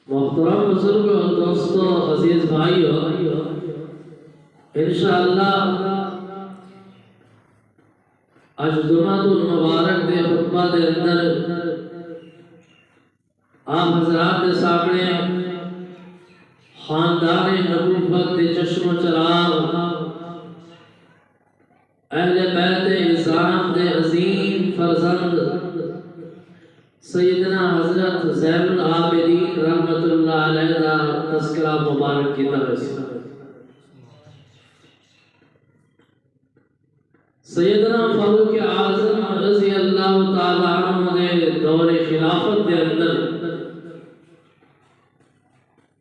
محترم بزرگ اور دوستو، عزیز بھائیو، انشاءاللہ آج جمعہ المبارک دے خطبہ دے اندر آپ حضرات دے سامنے خاندان نبوت دے چشم و چراغ اہل بیت اسلام دے عظیم فرزند سیدنا حضرت زین العابدین رحمت اللہ علیہ دا تذکرہ مبارک کی طرف سے سیدنا فاروق اعظم رضی اللہ تعالی عنہ نے دور خلافت کے اندر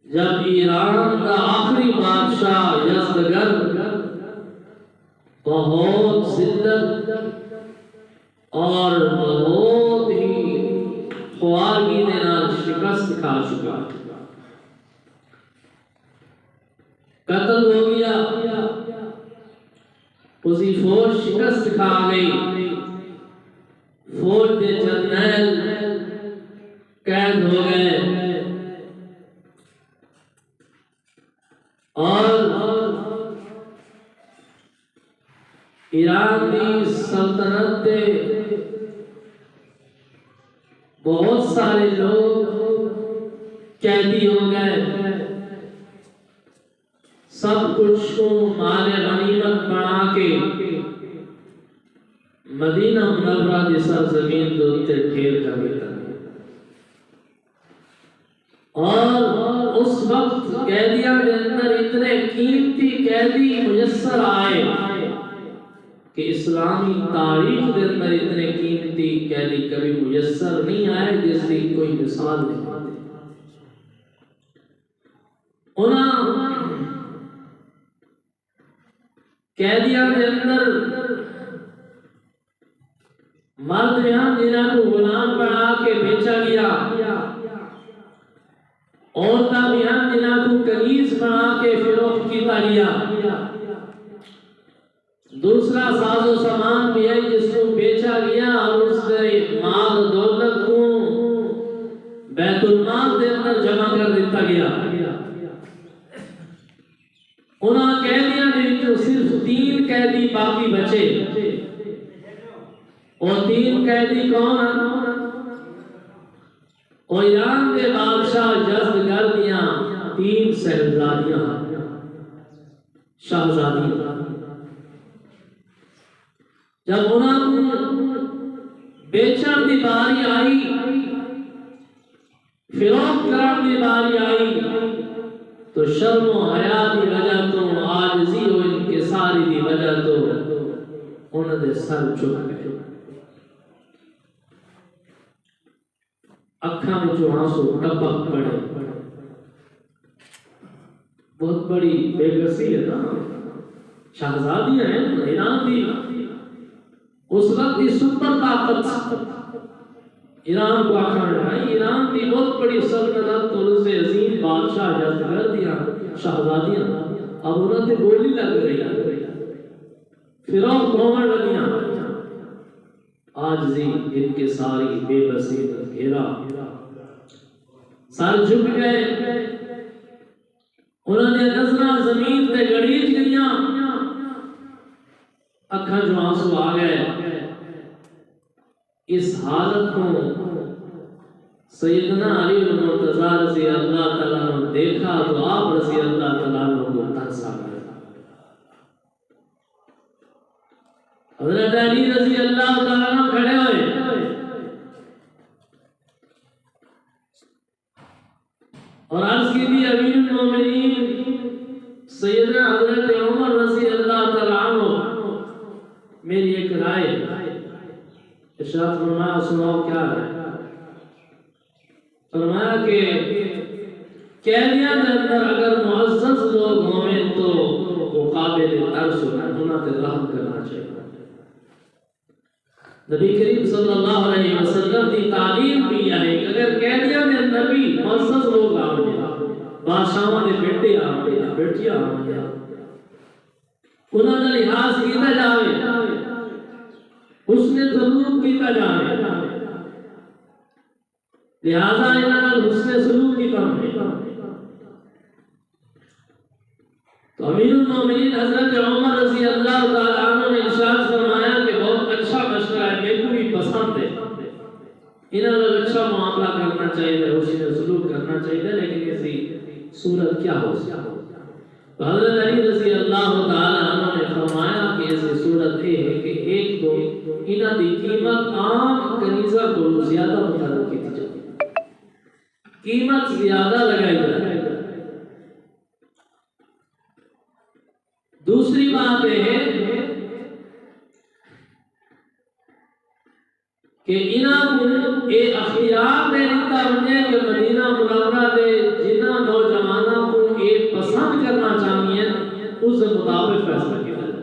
جب ایران کا آخری بادشاہ یزدگرد بہت ذلت اور بہت ہی خوارگی نے شکست کھا چکا، قتل ہو گیا، اسی فوج شکست کھا گئی، فوج کے جرنیل قید ہو گئے اور ایران کی سلطنت کے بہت سارے لوگ قیدی ہو گئے، سب کچھ کو مال غنیمت بنا کے مدینہ منورہ کی سرزمین دوتے ڈھیر کر دیتا اور اس وقت قیدیاں کے اندر اتنے قیمتی قیدی میسر آئے کہ اسلامی تاریخ کے اندر اتنے قیمتی قیدی کبھی میسر نہیں آئے جس کی کوئی مثال نہیں آتی۔ انہاں قیدیاں کے اندر مرد جنہاں کو غلام بنا کے بیچا گیا، عورتاں جنہاں کو کنیز بنا کے فروخت کیتا گیا، دوسرا ساز و سامان بھی ہے جس کو بیچا گیا اور اس کے مال دولت کو بیت المال کے اندر جمع کر دیتا گیا۔ انہاں قیدیاں نے صرف 3 قیدی باقی بچے، اور 3 قیدی کون ہیں؟ اور ایران کے بادشاہ یزدگردیاں 3 صاحبزادیاں شہزادیاں۔ جب انہوں بیچن کی باری آئی، فروخت کرنے کی باری آئی تو شرم و حیا کی وجہ تو عاجزی و انکساری کی وجہ تو انہوں نے سر جھک گئے، اکھاں میں جو آنسو ٹپک پڑے۔ بہت بڑی بے بسی ہے نا، شہزادیاں ہیں ایران کی، اس وقت کی سپر طاقت ایران کو آخر ہے، ایران کی بہت بڑی سلطنت اور اس سے عظیم بادشاہ یزدگردیاں شہزادیاں، اب انہوں نے گولی لگ رہی فروخت ہونے لگیاں، عاجزی انکساری بے بسی گھیرا، سر جھک گئے، انہوں نے نظریں زمین تے گڑیج گئیاں، اکھاں جو آنسو آ گئے۔ اس حالت کو سیدنا علی المرتضی رضی اللہ تعالیٰ نے دیکھا تو آپ رضی اللہ تعالیٰ کو ترس آ گیا۔ حضرت علی رضی اللہ تعالیٰ کھڑے ہوئے اور عرض کی تھی امیر المومنین سیدنا حضرت عمر رضی اللہ تعالیٰ عنہ، میری ایک رائے ارشاد فرمایا، سناؤ کیا ہے؟ فرمایا کہ قیدیاں کے اندر اگر معزز لوگ مومن تو وہ قابل ترس ہونا تے رحم کرنا چاہیے۔ نبی کریم صلی اللہ علیہ وسلم کی تعلیم بھی ہے کہ اگر قیدیاں کے اندر بھی معزز لوگ آؤں بادشاہوں کے بیٹے آؤں بیٹیاں آؤں انہوں نے لحاظ کیتا جاوے، اس نے ضرور کیتا جاوے، لہذا انہاں حسن سلوک کی کام ہے. تو امیر المومنین حضرت عمر رضی اللہ تعالیٰ عنہ نے ارشاد فرمایا کہ بہت اچھا مشورہ ہے، میرے کو بھی پسند ہے، انہاں لوگ اچھا معاملہ کرنا چاہیے، حسن سلوک کرنا چاہیے، لیکن ایسی صورت کیا ہو سکتی؟ تو حضرت علی رضی اللہ تعالیٰ عنہ نے فرمایا کہ ایسی صورت یہ ہے کہ ایک تو انہاں دی قیمت عام کنیزہ کو زیادہ مقرر کی جائے، قیمت زیادہ لگائی جائے. دوسری بات یہ ہے کہ انہاں کو یہ اختیار دے دیتا ہوئے کہ مدینہ منورہ دے جنہاں نوجوانوں کو یہ پسند کرنا چاہیے اس مطابق فیصلہ کیا جائے.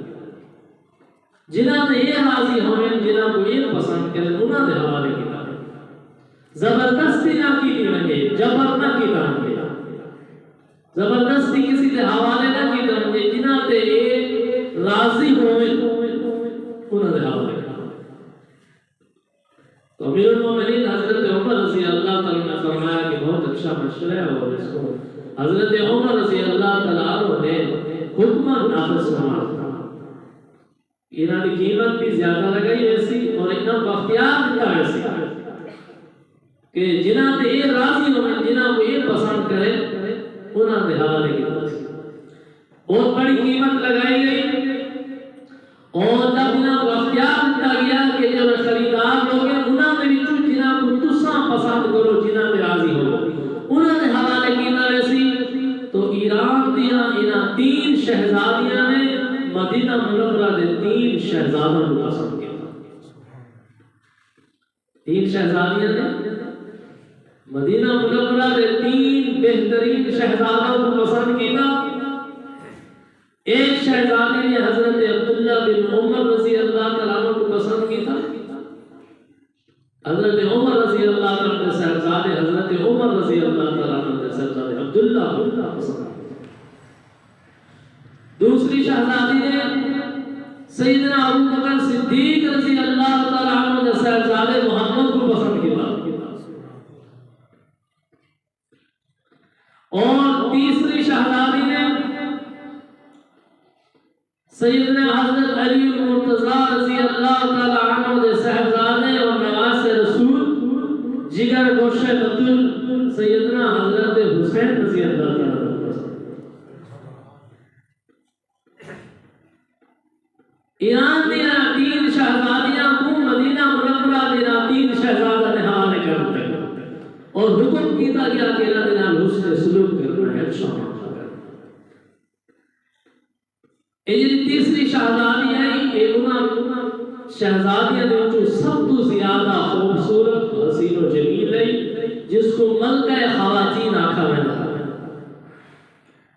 جنہاں نے یہ راضی ہوئے، جنہاں کو یہ پسند کریں، انہاں دے حوالے کیا جائے. زبردستی نہ کی دیئے، جبر نہ کی دیئے، زبردستی کسی دے حوالے نہ کی دیئے، جنہاں تے یہ راضی ہوئے انہاں دے حوالے کیا. تو امیر المومنین حضرت عمر رضی اللہ تعالیٰ نے فرمایا کہ بہت اچھا مشورہ ہے، اور اس کو حضرت عمر رضی اللہ تعالیٰ نے حکم نافذ فرمایا. انہاں کی قیمت بھی زیادہ لگائی ایسی اور انہاں کو اختیار دیا ایسی کہ جنہاں تے یہ راضی ہوئے، جنہاں کو یہ پسند کرے انہاں دے حوالے کی بہت بڑی قیمت لگائی گئی. اور جب انہاں کو اختیار دیا گیا کہ جو خریدار لوگ ہیں انہاں دے وچوں جنہاں کو تساں پسند کرو، جنہاں تے راضی ہو، انہاں دے حوالے کیتا ایسی. تو ایران دیاں انہاں 3 شہزادیاں نے مدینہ منورہ دے 3 شہزادوں کو پسند کیا. 3 شہزادیاں نے مدینہ منورہ دے 3 بہترین شہزادوں کو پسند کیا. ایک شہزادی نے حضرت عبداللہ بن عمر رضی اللہ تعالیٰ عنہ کو پسند کیا. حضرت عمر رضی اللہ تعالیٰ عنہ صاحبزادے حضرت عمر رضی اللہ تعالیٰ عنہ صاحبزادے عبداللہ پسند کیا. دوسری شہزادی نے سیدنا ابو بکر صدیق رضی اللہ تعالیٰ عنہ صاحبزادے محمد کو پسند کیا. اور تیسری شہزادی نے سیدنا حضرت علی المرتضیٰ رضی اللہ تعالیٰ عنہ دے صاحبزادے اور نواز رسول جگر گوشہ بطل سیدنا حضرت حسین رضی اللہ تعالیٰ عنہ. ایران دیا 3 شہزادیاں کو مدینہ منورہ دیا 3 شہزادہ نے حوالے کرتے ہیں اور حکم کیتا گیا کہ انہاں دے نال حسن سلوک کرنا ہے، اچھا معاملہ کرنا. یہ تیسری شہزادی ہے، یہ انہاں شہزادیاں دے وچوں سب تو زیادہ خوبصورت، حسین و جمیل ہے، جس کو ملکہ خواتین آکھا جاتا ہے.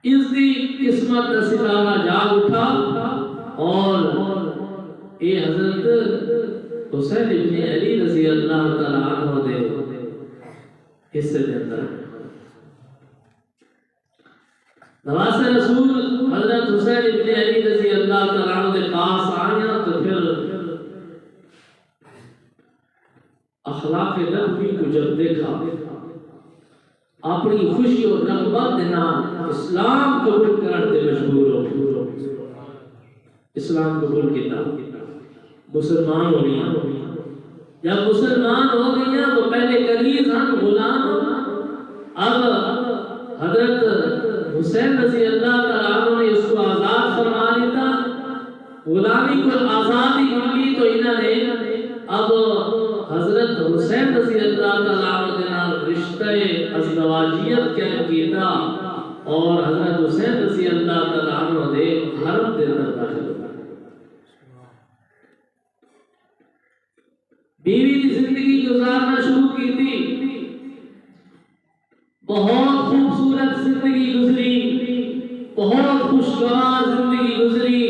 اس دی قسمت دا ستارہ جاگ اٹھا اور یہ حضرت حسین ابن علی رضی اللہ تعالیٰ عنہ دے حصے دے اندر. نواز رسول حضرت حسین ابن علی رضی اللہ تعالیٰ عنہ دے پاس آیا تو پھر اخلاق نبوی کو جب دیکھا، اپنی خوشی اور رغبت دینا اسلام قبول کرنے دے مجبور ہو. اسلام قبول کیتا، مسلمان ہو گیا. جب مسلمان ہو گیا تو پہلے کنیز ہم غلام، اب حضرت حسین رضی اللہ تعالیٰ عنہ نے اس کو آزاد فرما دیتا. غلامی کو آزادی ملی تو انہوں نے اب حضرت حسین رضی اللہ تعالیٰ عنہ کے نام رشتہ ازدواجیت کیتا اور حضرت حسین رضی اللہ تعالیٰ عنہ دے حرم دے اندر داخل ہو. بیوی کی زندگی گزارنا شروع کی تھی، بہت خوبصورت زندگی گزری، بہت خوشگوار زندگی گزری،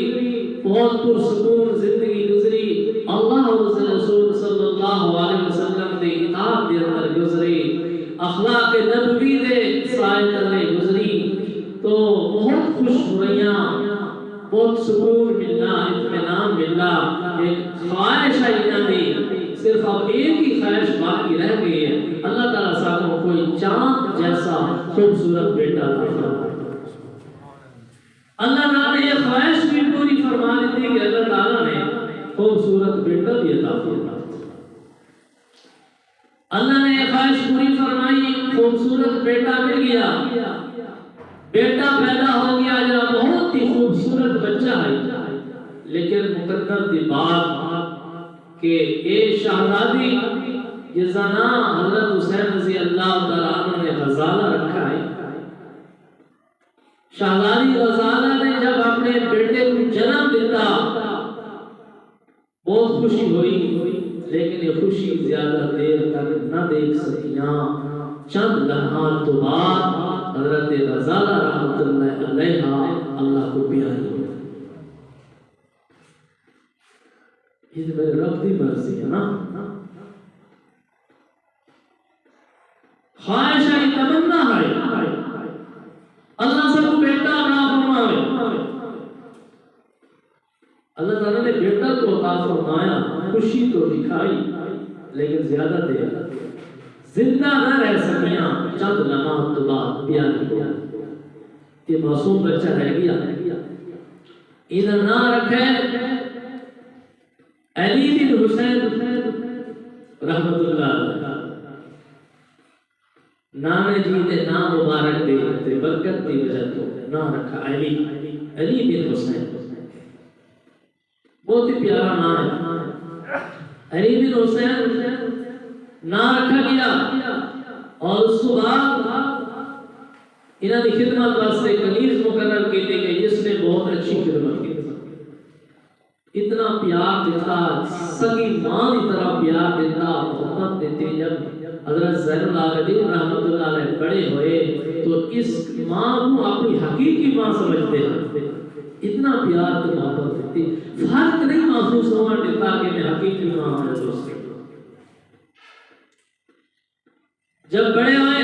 بہت پرسکون زندگی گزری. اللہ و رسول صلی اللہ علیہ وسلم دے اطاعت دے اندر گزری، اخلاق نبوی دے سائے تلے گزری. تو بہت خوش ہوئیاں، بہت سکون ملنا، اطمینان ملنا. ایک خواہش ہے انہاں دی صرف اب ایک ہی خواہش باقی رہ گئی ہے، اللہ تعالیٰ صاحب کو کوئی چاند جیسا خوبصورت بیٹا عطا فرمائے۔ اللہ تعالیٰ نے یہ خواہش بھی پوری فرما دی تھی کہ اللہ تعالیٰ نے خوبصورت بیٹا بھی عطا فرمایا۔ اللہ نے یہ خواہش پوری فرمائی، خوبصورت بیٹا مل گیا، بیٹا پیدا ہو گیا، جو بہت ہی خوبصورت بچہ ہے، لیکن مقدر دی بات کہ اے شہزادی جس کا نام حضرت حسین رضی اللہ تعالیٰ عنہ نے غزالہ رکھا ہے، شہزادی غزالہ نے جب اپنے بیٹے کو جنم دیتا بہت خوشی ہوئی، لیکن یہ خوشی زیادہ دیر تک نہ دیکھ سکیاں۔ چند لمحات تو بعد حضرت غزالہ رحمۃ اللہ علیہا اللہ کو پیاری ہوئی۔ یہ میرے رب کی مرضی ہے نا، خواہش ہے، تمنا ہے، اللہ سے کو بیٹا عطا فرمائے۔ اللہ تعالیٰ نے بیٹا تو عطا فرمایا، خوشی تو دکھائی، لیکن زیادہ دیر زندہ نہ رہ سکیاں۔ چند لمحات تو بعد پیاری ہوا، یہ معصوم بچہ رہ گیا۔ ادھر نہ رکھے علی بن حسین رحمت اللہ علیہ، نام جیتے نام مبارک دے برکت دی وجہ تو نام رکھا علی بن حسین، بہت ہی پیارا نام ہے علی بن حسین نام رکھا گیا۔ اور اس کے بعد انہاں دی خدمت واسطے کنیز مقرر کی گئی جس نے بہت اچھی خدمت کی، اتنا پیار دیتا، سگی ماں کی طرح پیار دیتا، محبت دیتی۔ جب حضرت زین العابدین رحمۃ اللہ علیہ بڑے ہوئے تو اس ماں کو اپنی حقیقی ماں سمجھتے ہیں، اتنا پیار تو محبت دیتی، فرق نہیں محسوس ہوا دیتا کہ میں حقیقی ماں ہوں دوست۔ جب بڑے ہوئے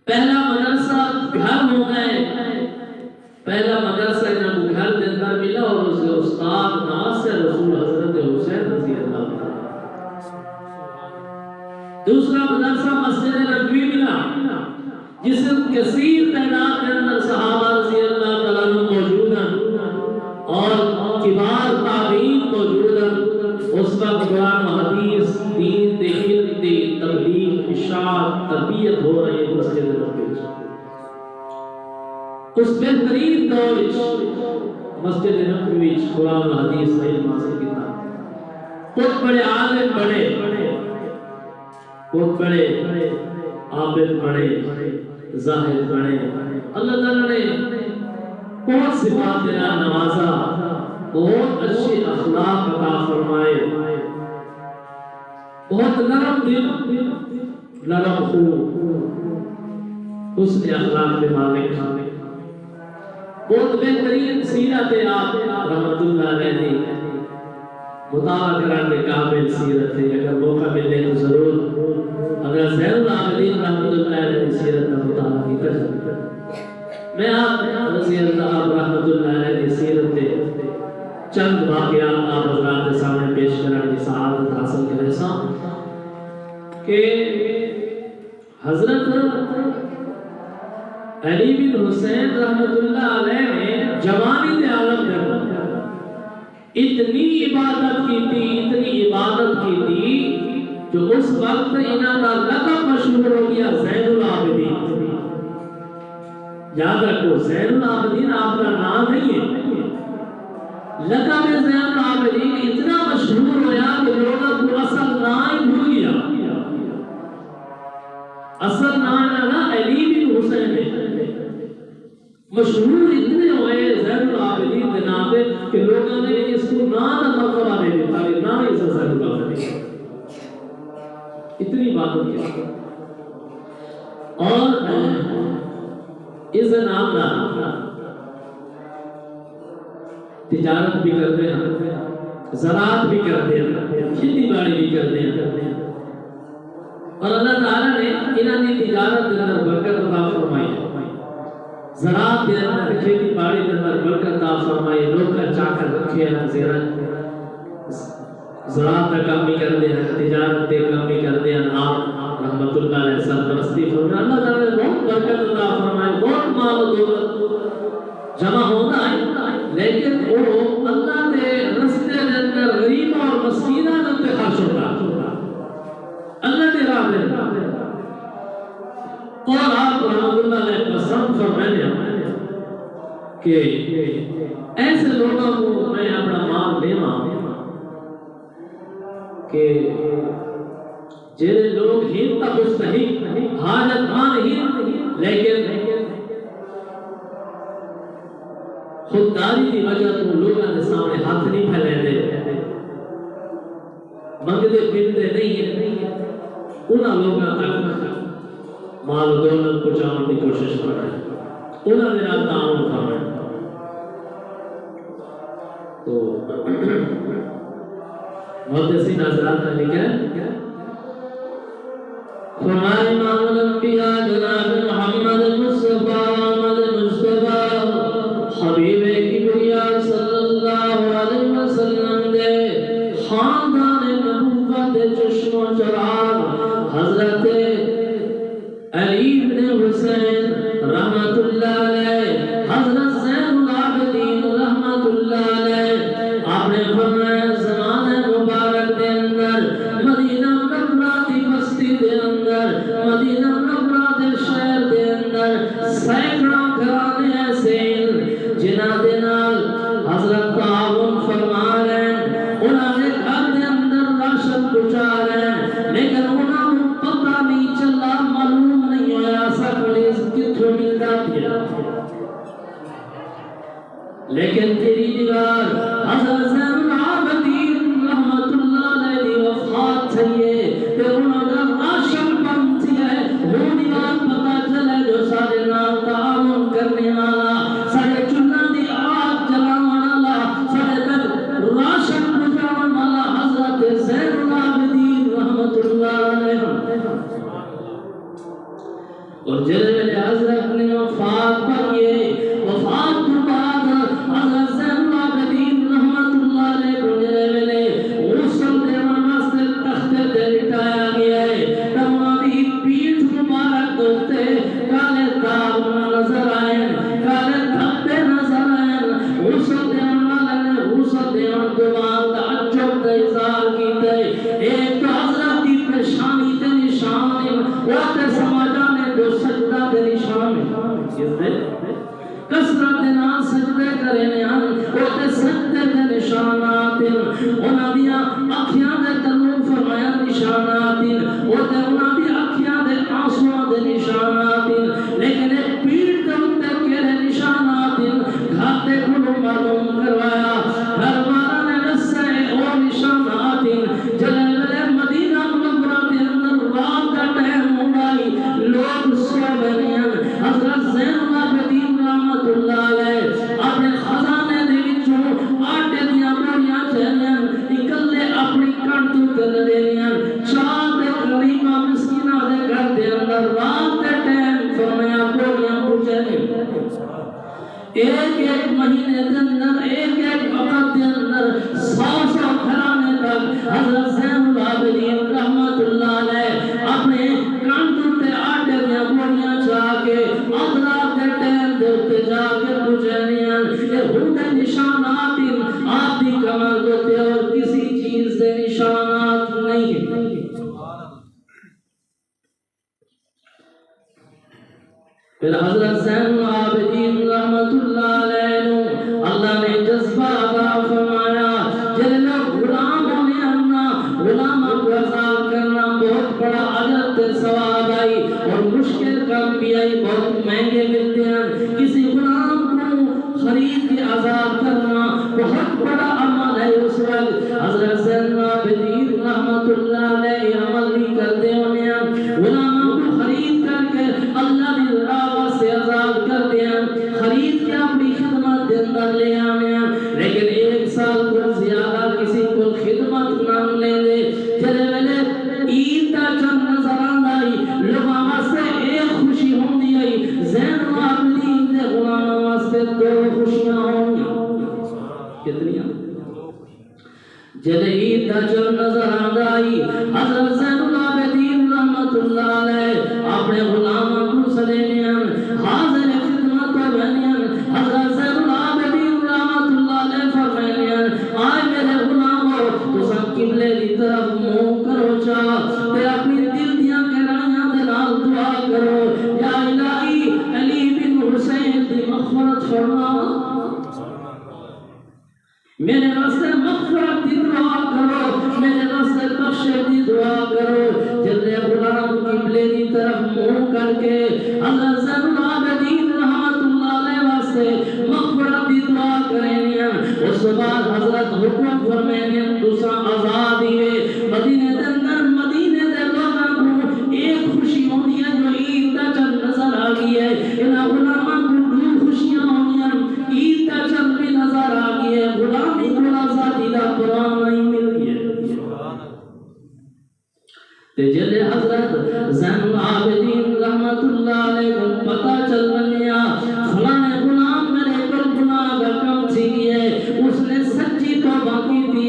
پہلا مدرسہ گھر ہو گئے، پہلا مدرسہ انہوں کو گھر دے اندر ملا اور اس کے استاد ناصر رسول حضرت حسین رضی اللہ عنہ۔ دوسرا مدرسہ مسجد نبوی ملا جس میں کثیر تعداد کے اندر صحابہ رضی اللہ تعالیٰ عنہ موجود ہیں اور کبار تابعین موجود ہیں۔ اس وقت قرآن و حدیث، دین دے علم دے تبلیغ، اشاعت، تربیت ہو رہی ہے مسجد نبوی۔ اس بہترین دور مسجد نبوی قرآن و حدیث کا علم حاصل کیا، بہت بڑے عالم بڑے، بہت بڑے عابد بڑے، زاہد بڑے۔ اللہ تعالیٰ نے بہت صفات دینا نوازا، بہت اچھے اخلاق عطا فرمائے، بہت نرم دل، نرم خون، حسن اخلاق کے مالک، بہت بہترین سیرت آپ رحمت اللہ علیہ دی مطالعہ کرنے کے قابل سیرت ہے۔ اگر موقع ملے تو ضرور اگر زین العابدین رحمت اللہ علیہ کی سیرت کا مطالعہ کیتا جائے۔ میں آپ رضی اللہ رحمت اللہ علیہ کی سیرت دے چند واقعات آپ حضرات کے سامنے پیش کرنے کی سعادت حاصل کرے سا کہ حضرت علی بن حسین رحمت اللہ علیہ نے جوانی دے عالم میں اتنی عبادت کی تھی، اتنی عبادت کی تھی جو اس وقت انہاں کا لقب مشہور ہو گیا زین العابدین۔ یاد رکھو زین العابدین آپ کا نام نہیں ہے، لقب زین العابدین اتنا مشہور ہوا کہ لوگوں کو اصل نام بھول گیا۔ اصل نام نا علی بن حسین ہے، مشہور اتنے ہوئے زین العابدین کے نام پہ کہ لوگوں نے اس کو نام کا مرتبہ دے دیتا کہ نام اس زین العابدین، اتنی باتوں کی۔ اور اس نام کا تجارت بھی کرتے ہیں، زراعت بھی کرتے ہیں، کھیتی باڑی بھی کرتے ہیں، اور اللہ تعالیٰ نے انہاں کی تجارت کے اندر برکت عطا فرمائی، زراعت کے اندر، کھیتی باڑی کے اندر برکت عطا فرمائی، لوگ کا چاکر رکھے ہیں، زراعت کا کام بھی کر دیا، تجارت کے کام بھی کر دیا، آپ رحمت اللہ علیہ سرپرستی فرمائے، اللہ تعالیٰ نے بہت برکت عطا فرمائے، بہت مال و دولت جمع ہونا ہے، لیکن وہ اللہ کے رستے کے اندر غریب اور مسکیناں تے خرچ ہوتا اللہ کے راہ میں۔ اور آپ رحمت اللہ علیہ پسند فرمائے کہ ایسے لوگوں کو میں اپنا مال دیواں کہ جنہیں لوگ ہی تک مستحق حاجت مند ہی لیکن خودداری کی وجہ تو لوگوں کے سامنے ہاتھ نہیں پھیلاتے، منگتے پھرتے نہیں ہیں، انہاں لوگوں تک مال و دولت پہنچانے کی کوشش کر رہے ہیں، انہاں نے نال تعاون کر رہے ہیں۔ تو محدثین حضرات نے لکھا فرمائے امام الانبیاء جناب محمد مصطفیٰ حبیب کبریا صلی اللہ علیہ وسلم دے خاندان نبوت چشم و چراغ حضرت علی بن حسین رحمت اللہ علیہ، حضرت زین العابدین رحمت اللہ علیہ، آپ نے فرمایا زمانے مبارک دے اندر مدینہ منورہ دی بستی دے اندر مدینہ منورہ دے شہر دے اندر سینکڑوں گھرانے ایسے جنہاں دے نال حضرت تعاون فرما رہے ہیں، انہاں نے گھر دے اندر راشن پہنچا رہے ہیں، لیکن انہاں کو پتہ نہیں چلا، معلوم نہیں ہویا سکلیس کتھوں ملتا پھر، لیکن تیری دیوار حضرت زین العابدین رحمت اللہ علیہ دی وفات تھئیے کہ انہوں نے راشن بند تھی ہے، وہ دیوار پتہ چلے جو سارے نام تعاون کرنے والا، سارے چنہ دی آگ جلانے والا، سارے تک راشن پہنچانے والا حضرت زین العابدین رحمت اللہ علیہ۔ اور جلوے حضرت نے وفات پائیے، وفات تو بعد حضرت زین العابدین رحمت اللہ علیہ کو جلوے غسل دیوان واسطے تختے تے لٹایا گیا ہے، تمہاری پیٹھ مبارک دوتے کالے داغ نظر آئیں، کالے دھبے نظر آئیں، غسل دیوان والے نے غسل دیوان کو بعد تعجب کا اظہار کیتے، ایک تو حضرت کی پیشانی تے نشان واتے سماجانے جو سجدہ تے نشان کسرت نال سجدے کرنے ہن اوتے سجدے دے نشانات انہاں دیاں اکھیاں دے تلوں فرمایا نشانات اوتے انہاں دی اکھیاں دے آنسواں دے نشانات، لیکن ایک پیڑ دے اوتے کیڑے نشانات گھاتے کو معلوم کروایا، ہر والا نے رسے او نشانات جلے مدینہ منورہ دے اندر رات کا ٹائم ہوئی، لوگ سو بنیاں، حضرت زین العابدین رحمت اللہ علیہ اپنے خزانے دے وچوں آٹے دیاں بوریاں چہریاں اکلے اپنی کانٹو کر لیاں، چار دے غریباں مسکیناں دے گھر دے اندر رات دے ٹائم فرمایا بوریاں پہنچے، ایک ایک مہینے دے اندر ایک ایک وقت دے اندر 100 گھرانے تک حضرت زین العابدین رحمت اللہ علیہ اپنے کانٹو تے آٹے دیاں بوریاں چاہ کے اطراف کے ٹائم دے اتے جا کے پوچھنیاں، یہ ہوتے نشانات آپ دی کمال ہوتے اور کسی چیز دے نشانات نہیں ہیں۔ پھر حضرت زین العابدین رحمت اللہ علیہ اللہ نے جذبہ عطا فرمایا، جن لوگ غلام ہونے آنا، غلامہ کو آزاد کرنا بہت بڑا اجر تے ثواب آئی اور مشکل کام بھی آئی، بہت مہنگے ملتے ہیں، کسی غلام کو خرید کے آزاد کرنا بہت بڑا عمل ہے۔ اس وقت حضرت زین العابدین رحمت اللہ علیہ عمل بھی کرتے ہونے غلاموں کو خرید کر کے اللہ دی راہ سے آزاد کرتے ہیں، خرید کے اپنی خدمت دے اندر لے آنے ہیں، لیکن ایک سال کو زیادہ کسی کو خدمت نہ لے دے، چلے ویلے عید کا چند نظر آئی لوگوں واسطے ایک خوشی ہوندی ہے، زین جب عید دا چل نظر آئی حضرت زین العابدین رحمت اللہ علیہ اپنے غلاموں کو سلینیاں حاضر خدمت بنیاں حضرت زین العابدین رحمت اللہ علیہ فرمینیاں آئے میرے غلاموں تو سب قبلے دی طرف منہ کرو چاہ تے اپنی دل دیاں کہرائیاں دے نال دعا کرو یا الہی علی بن حسین دی مغفرت فرما میرے راستے مغفرت دی دعا کرو میرے راستے بخشے دی دعا کرو جلدے غلام قبلے دی طرف منہ کر کے حضرت زین العابدین رحمت اللہ علیہ واسطے مغفرت دی دعا کریں اس بعد حضرت حکم فرمائیں دوسرا آزاد ہوئے مدینے دے اندر مدینے دے لوگاں کو ایک خوشی ہونی ہے جو عید دا چل نظر آ گئی ہے انہاں غلاماں کو دو خوشیاں ہونی ہیں عید دا چل بھی نظر آ گئی ہے غلامی کو آزادی دا قرآن نہیں مل گیا تے جلے حضرت زین العابدین رحمت اللہ علیہ کو پتہ چل بنیا فلانے غلام میرے کل گناہ کا کم تھی ہے اس نے سچی توبہ کی تھی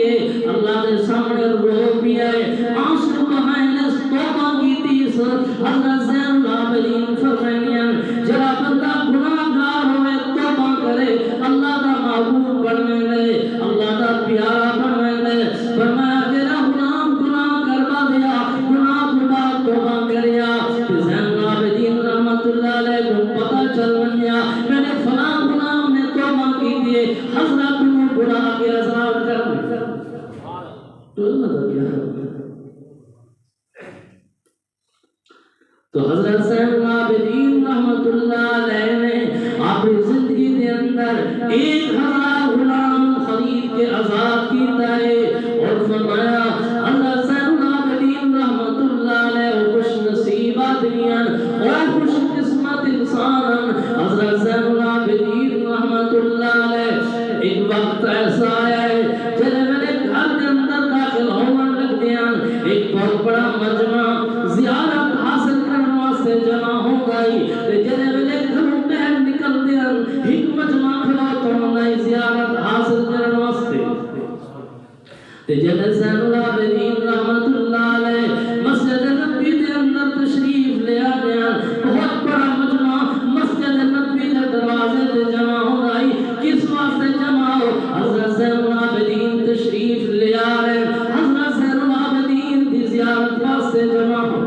اللہ دے سامنے رو بھی ہے آنسو بہائے نے توبہ کی تھی حضرت زین العابدین فرمائیں جرا بندہ گناہ گار ہوئے توبہ کرے اللہ دا محبوب بننے لے اللہ دا پیارا بننے لے فرمایا تیرا غلام گناہ کروا دیا گناہ خدا توبہ کریا زین العابدین رحمت اللہ علیہ کو پتہ چل بنیا میں نے فلاں غلام نے توبہ کی تھی حضرت کو گناہ کے عذاب کر تو اللہ دا پیارا تو حضرت زین العابدین رحمت اللہ علیہ نے اپنی زندگی کے اندر 1000 غلام خرید کے آزاد کیتا ہے اور فرمایا حضرت زین العابدین رحمت اللہ علیہ خوش نصیب آدمیاں اور خوش قسمت انسان حضرت زین العابدین رحمت اللہ علیہ ایک وقت ایسا ہے جب میں نے گھر کے اندر داخل ہونے لگ دیا ایک بہت بڑا مجمع زیارت حاصل کرنے واسطے جمع ہو گئی جب میں گھروں باہر نکل دیا ایک مجمع کھڑا تو نئی زیارت حاصل کرنے واسطے جب زین العابدین رحمت اللہ علیہ مسجد نبوی کے اندر تشریف لے آیا بہت بڑا مجمع مسجد نبوی کے دروازے سے جمع ہو گئی کس واسطے جمع ہو حضرت زین العابدین تشریف لے آ رہے حضرت زین العابدین کی زیارت واسطے جمع ہو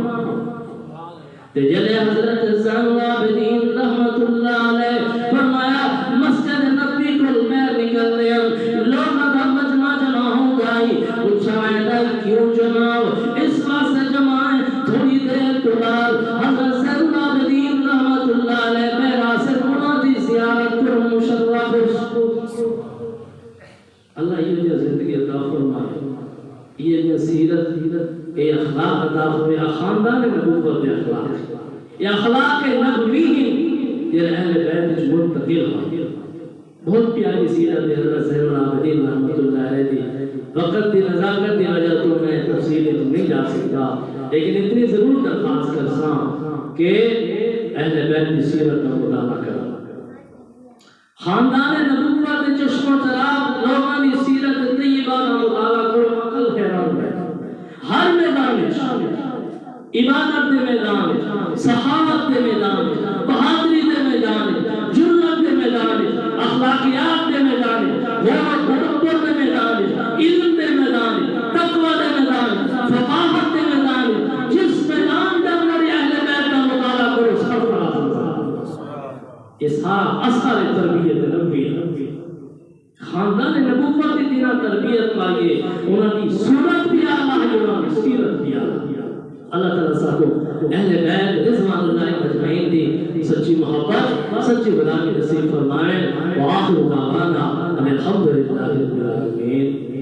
جلے حضرت زین العابدین رحمت اللہ علیہ فرمایا مسجد نبوی کو میں نکل رہا لوگوں کا مجمع جمع ہو گئی پوچھا ہے کیوں جمع ہو اس واسطے جمع ہے تھوڑی دیر کے بعد حضرت زین العابدین رحمت اللہ علیہ میرا سے منادی زیارت کرو مشرف اللہ یہ جو زندگی عطا فرمائے یہ جو سیرت اے اخلاق عطا فرمائے خاندان نبوت کے اخلاق یہ اخلاق نبوی یہ اہل بیت جو منتقل ہو بہت پیاری سیرت ہے حضرت زین العابدین رحمت اللہ علیہ دی وقت دی نزاکت دی وجہ تو میں تفصیل نہیں جا سکتا لیکن اتنی ضرور درخواست کرساں کہ اہل بیت کی سیرت کا مطالعہ کرنا خاندان نبوت کے چشم و چراغ لوگوں کی سیرت طیبہ کا مطالعہ کرو عقل حیران ہے ہر میدان عبادت کے میدان صحابت کے میدان بہادری کے میدان جرأت کے میدان اخلاقیات کے میدان غور تدبر کے میدان علم کے میدان تقوی کے میدان فقاہت کے میدان جس میدان کے اندر اہل بیت کا مطالعہ کرو سب اسحاق اثر تربیت نبوی خاندان نبوت کی دینا تربیت پائیے انہوں کی صورت بھی آلہ ہے انہوں کی سیرت بھی آلہ اللہ تعالیٰ صاحب کو اہل بیت رضوان اللہ مجمعین دی سچی محبت سچی غلامی نصیب فرمائے وآخر دعوانا الحمدللہ رب العالمین